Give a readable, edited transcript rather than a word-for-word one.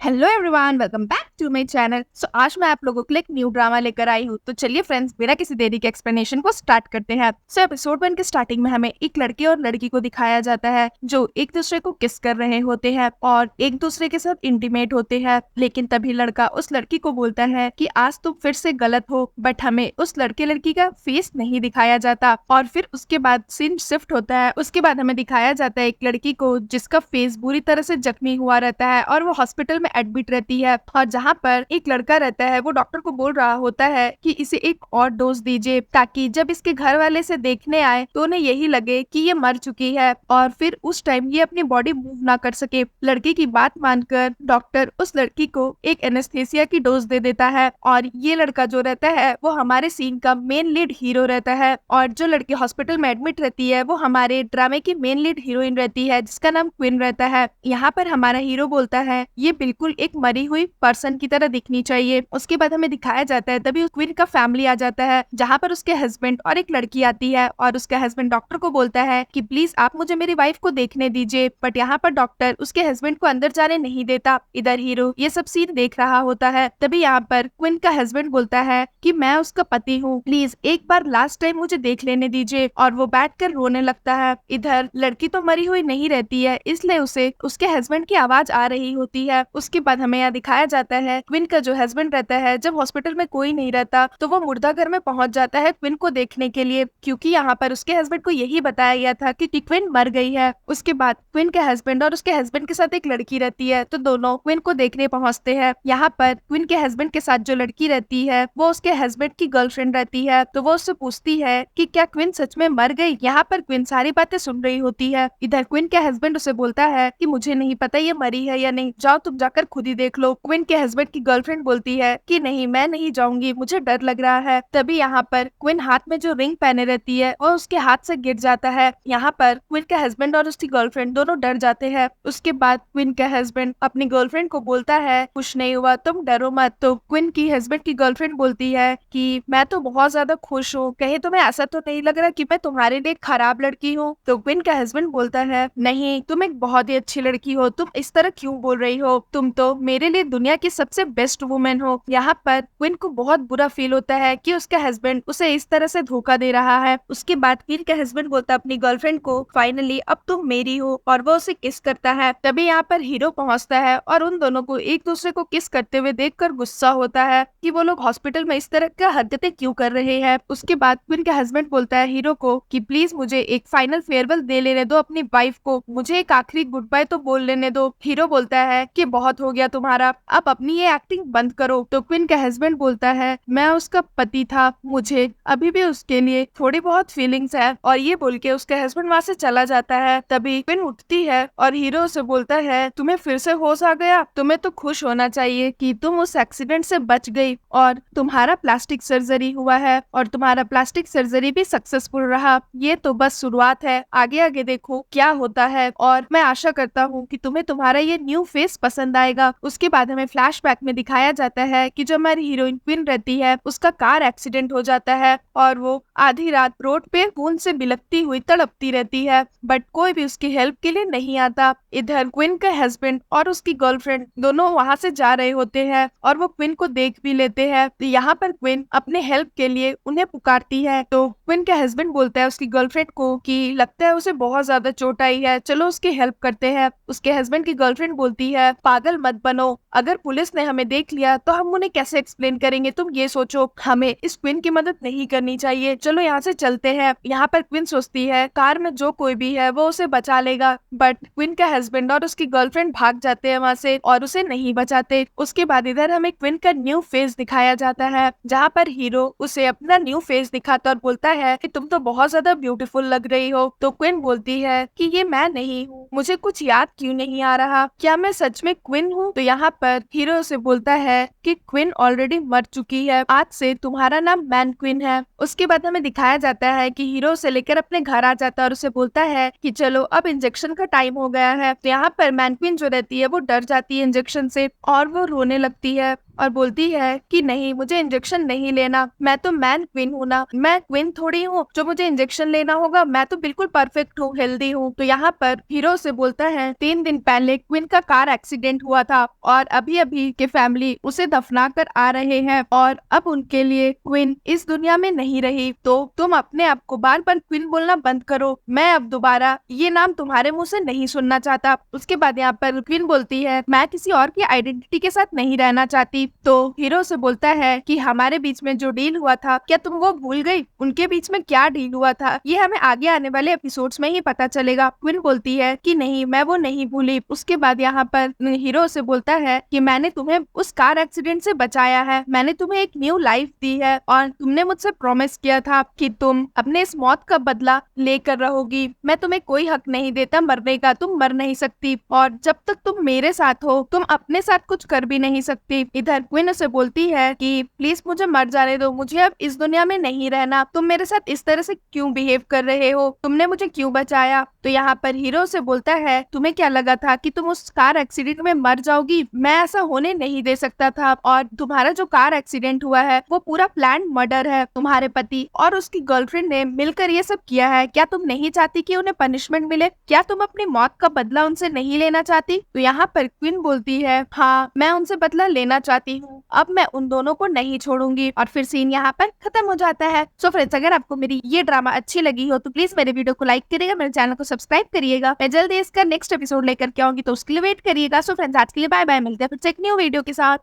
Hello everyone, welcome back to my channel. आज मैं आप लोगों के लिए एक न्यू ड्रामा लेकर आई हूँ। तो चलिए फ्रेंड्स, बिना किसी देरी के एक्सप्लेनेशन को स्टार्ट करते हैं। एपिसोड 1 के स्टार्टिंग में हमें एक लड़के और लड़की को दिखाया जाता है जो एक दूसरे को किस कर रहे होते हैं और एक दूसरे के साथ इंटीमेट होते हैं। लेकिन तभी लड़का उस लड़की को बोलता है कि आज तुम फिर से गलत हो, बट हमें उस लड़के लड़की का फेस नहीं दिखाया जाता। और फिर उसके बाद सीन शिफ्ट होता है। उसके बाद हमें दिखाया जाता है एक लड़की को जिसका फेस बुरी तरह से जख्मी हुआ रहता है और वो हॉस्पिटल में एडमिट रहती है। और जहाँ पर एक लड़का रहता है वो डॉक्टर को बोल रहा होता है कि इसे एक और डोज दीजिए, ताकि जब इसके घर वाले से देखने आए तो उन्हें यही लगे कि ये मर चुकी है और फिर उस टाइम ये अपनी बॉडी मूव ना कर सके। लड़के की बात मानकर डॉक्टर उस लड़की को एक एनेस्थेसिया की डोज दे देता है। और ये लड़का जो रहता है वो हमारे सीन का मेन लीड हीरो रहता है। और जो लड़की हॉस्पिटल में एडमिट रहती है वो हमारे ड्रामे की मेन लीड हीरोइन रहती है, जिसका नाम क्विन रहता है। यहाँ पर हमारा हीरो बोलता है ये बिल्कुल एक मरी हुई पर्सन की तरह दिखनी चाहिए। उसके बाद हमें दिखाया जाता है तभी क्वीन का फैमिली आ जाता है, जहाँ पर उसके हस्बैंड और एक लड़की आती है। और उसके हस्बैंड डॉक्टर को बोलता है कि प्लीज आप मुझे मेरी वाइफ को देखने दीजिए, बट यहाँ पर डॉक्टर उसके हस्बैंड को अंदर जाने नहीं देता। इधर हीरो ये सब सीन देख रहा होता है। तभी यहाँ पर क्वीन का हस्बैंड बोलता है कि मैं उसका पति हूँ, प्लीज एक बार लास्ट टाइम मुझे देख लेने दीजिए। और वो बैठकर रोने लगता है। इधर लड़की तो मरी हुई नहीं रहती है, इसलिए उसे उसके हस्बैंड की आवाज आ रही होती है। उसके बाद हमें यहाँ दिखाया जाता है क्विन का जो हस्बैंड रहता है, जब हॉस्पिटल में कोई नहीं रहता तो वो मुर्दा घर में पहुंच जाता है क्विन को देखने के लिए, क्योंकि यहाँ पर उसके हस्बैंड को यही बताया गया था कि क्विन मर गई है। उसके बाद क्विन के हस्बैंड और उसके हस्बैंड के साथ एक लड़की रहती है, तो दोनों क्विन को देखने पहुंचते हैं। यहाँ पर क्विन के हस्बैंड के साथ जो लड़की रहती है वो उसके हस्बैंड की गर्लफ्रेंड रहती है। तो वो उससे पूछती है कि क्या क्विन सच में मर गई। यहाँ पर क्विन सारी बातें सुन रही होती है। इधर क्विन के हस्बैंड उसे बोलता है कि मुझे नहीं पता ये मरी है या नहीं, जाओ तुम जाकर खुद ही देख लो। क्विन के हस्बैंड की गर्लफ्रेंड बोलती है कि नहीं, मैं नहीं जाऊंगी, मुझे डर लग रहा है। तभी यहाँ पर क्विन हाथ में जो रिंग पहने रहती है और उसके हाथ से गिर जाता है। यहाँ पर क्विन के हस्बैंड और उसकी गर्लफ्रेंड दोनों डर जाते हैं। उसके बाद क्विन के हस्बैंड अपनी गर्लफ्रेंड को बोलता है कुछ नहीं हुआ, तुम डरो मत। तो क्विन की हस्बैंड की गर्लफ्रेंड बोलती है कि मैं तो बहुत ज्यादा खुश हूँ, कहीं तुम्हें ऐसा तो नहीं लग रहा कि मैं तुम्हारे लिए खराब लड़की हूँ। तो क्विन का हस्बैंड बोलता है नहीं, तुम एक बहुत ही अच्छी लड़की हो, तुम इस तरह क्यों बोल रही हो, तुम तो मेरे लिए दुनिया की सबसे बेस्ट वुमेन हो। यहाँ पर क्विन को बहुत बुरा फील होता है कि उसका हस्बैंड उसे इस तरह से धोखा दे रहा है। उसके बाद क्विन का हस्बैंड बोलता है अपनी गर्लफ्रेंड को फाइनली अब तुम मेरी हो, और वो उसे किस करता है। तभी यहाँ पर हीरो पहुंचता है और उन दोनों को एक दूसरे को किस करते हुए देखकर गुस्सा होता है कि वो लोग हॉस्पिटल में इस तरह का हरकतें क्यों कर रहे हैं। उसके बाद क्विन का हस्बैंड बोलता है हीरो को कि प्लीज मुझे एक फाइनल फेयरवेल दे लेने दो अपनी वाइफ को, मुझे एक आखिरी गुड बाय तो बोल लेने दो। हीरो बोलता है कि बहुत हो गया तुम्हारा, अब अपनी ये एक्टिंग बंद करो। तो क्विन का हस्बैंड बोलता है मैं उसका पति था, मुझे अभी भी उसके लिए थोड़ी बहुत फीलिंग्स है। और ये बोल के उसके हस्बैंड वहाँ से चला जाता है। तभी क्विन उठती है और हीरो से बोलता है तुम्हें फिर से होश आ गया, तुम्हें तो खुश होना चाहिए कि तुम उस एक्सीडेंट से बच गई और तुम्हारा प्लास्टिक सर्जरी हुआ है और तुम्हारा प्लास्टिक सर्जरी भी सक्सेसफुल रहा। ये तो बस शुरुआत है, आगे आगे देखो क्या होता है और मैं आशा करता हूँ कि तुम्हें तुम्हारा ये न्यू फेस पसंद आएगा। उसके बाद हमें फ्लैशबैक में दिखाया जाता है कि जो हमारी हीरोइन क्विन रहती है उसका कार एक्सीडेंट हो जाता है और वो आधी रात रोड पे खून से बिलखती हुई तड़पती रहती है, बट कोई भी उसकी हेल्प के लिए नहीं आता। इधर क्विन के हस्बैंड और उसकी गर्लफ्रेंड दोनों वहाँ से जा रहे होते हैं और वो क्विन को देख भी लेते हैं। तो यहाँ पर क्विन अपने हेल्प के लिए उन्हें पुकारती है। तो क्विन के हस्बैंड बोलता है उसकी गर्लफ्रेंड को कि लगता है उसे बहुत ज्यादा चोट आई है, चलो उसकी हेल्प करते हैं। उसके हस्बैंड की गर्लफ्रेंड बोलती है पागल मत बनो, अगर पुलिस ने हमें देख लिया तो हम उन्हें कैसे एक्सप्लेन करेंगे, तुम ये सोचो, हमें इस क्विन की मदद नहीं करनी चाहिए, चलो यहाँ से चलते हैं। यहाँ पर क्विन सोचती है कार में जो कोई भी है वो उसे बचा लेगा, बट क्विन का हस्बैंड और उसकी गर्लफ्रेंड भाग जाते हैं वहाँ से और उसे नहीं बचाते। उसके बाद इधर हमें क्विन का न्यू फेस दिखाया जाता है, जहाँ पर हीरो उसे अपना न्यू फेस दिखाता और बोलता है कि तुम तो बहुत ज्यादा ब्यूटीफुल लग रही हो। तो क्विन बोलती है कि ये मैं नहीं हूँ, मुझे कुछ याद क्यों नहीं आ रहा, क्या मैं सच में क्विन हूँ। तो यहाँ पर हीरो से बोलता है कि क्विन ऑलरेडी मर चुकी है, आज से तुम्हारा नाम मैन क्विन है। उसके बाद हमें दिखाया जाता है कि हीरो से लेकर अपने घर आ जाता है और उसे बोलता है कि चलो अब इंजेक्शन का टाइम हो गया है। तो यहाँ पर मैन क्विन जो रहती है वो डर जाती है इंजेक्शन से और वो रोने लगती है। और बोलती है कि नहीं, मुझे इंजेक्शन नहीं लेना, मैं तो मैन क्वीन हूँ ना, मैं क्वीन थोड़ी हूँ जो मुझे इंजेक्शन लेना होगा, मैं तो बिल्कुल परफेक्ट हूँ, हेल्दी हूँ। तो यहाँ पर हीरो से बोलता है 3 दिन पहले क्वीन का कार एक्सीडेंट हुआ था और अभी अभी के फैमिली उसे दफना कर आ रहे हैं और अब उनके लिए क्वीन इस दुनिया में नहीं रही। तो तुम अपने आप को बार बार क्वीन बोलना बंद करो, मैं अब दोबारा ये नाम तुम्हारे मुंह से नहीं सुनना चाहता। उसके बाद यहाँ पर क्वीन बोलती है मैं किसी और की आइडेंटिटी के साथ नहीं रहना चाहती। तो हीरो से बोलता है कि हमारे बीच में जो डील हुआ था क्या तुम वो भूल गई? उनके बीच में क्या डील हुआ था ये हमें आगे आने वाले एपिसोड्स में ही पता चलेगा। क्वीन बोलती है कि नहीं, मैं वो नहीं भूली। उसके बाद यहाँ पर हीरो से बोलता है कि मैंने तुम्हें उस कार एक्सीडेंट से बचाया है, मैंने तुम्हें एक न्यू लाइफ दी है और तुमने मुझसे प्रॉमिस किया था कि तुम अपने इस मौत का बदला लेकर रहोगी। मैं तुम्हें कोई हक नहीं देता मरने का, तुम मर नहीं सकती और जब तक तुम मेरे साथ हो तुम अपने साथ कुछ कर भी नहीं सकती। इधर क्वीन उसे बोलती है कि प्लीज मुझे मर जाने दो, मुझे अब इस दुनिया में नहीं रहना, तुम मेरे साथ इस तरह से क्यों बिहेव कर रहे हो, तुमने मुझे क्यों बचाया? तो यहाँ पर हीरो से बोलता है तुम्हें क्या लगा था कि तुम उस कार एक्सीडेंट में मर जाओगी? मैं ऐसा होने नहीं दे सकता था और तुम्हारा जो कार एक्सीडेंट हुआ है वो पूरा प्लान मर्डर है, तुम्हारे पति और उसकी गर्लफ्रेंड ने मिलकर ये सब किया है। क्या तुम नहीं चाहती कि उन्हें पनिशमेंट मिले? क्या तुम अपनी मौत का बदला उनसे नहीं लेना चाहती? तो यहाँ पर क्वीन बोलती है हाँ, मैं उनसे बदला लेना चाहती हूँ, अब मैं उन दोनों को नहीं छोड़ूंगी। और फिर सीन यहाँ पर खत्म हो जाता है। सो फ्रेंड्स, अगर आपको मेरी ये ड्रामा अच्छी लगी हो तो प्लीज मेरे वीडियो को लाइक करिएगा, मेरे चैनल को सब्सक्राइब करिएगा। मैं जल्दी इसका नेक्स्ट एपिसोड लेकर के आऊंगी तो उसके लिए वेट करिएगा। सो फ्रेंड्स, आज के लिए बाय बाय, मिलते हैं फिर से एक न्यू वीडियो के साथ।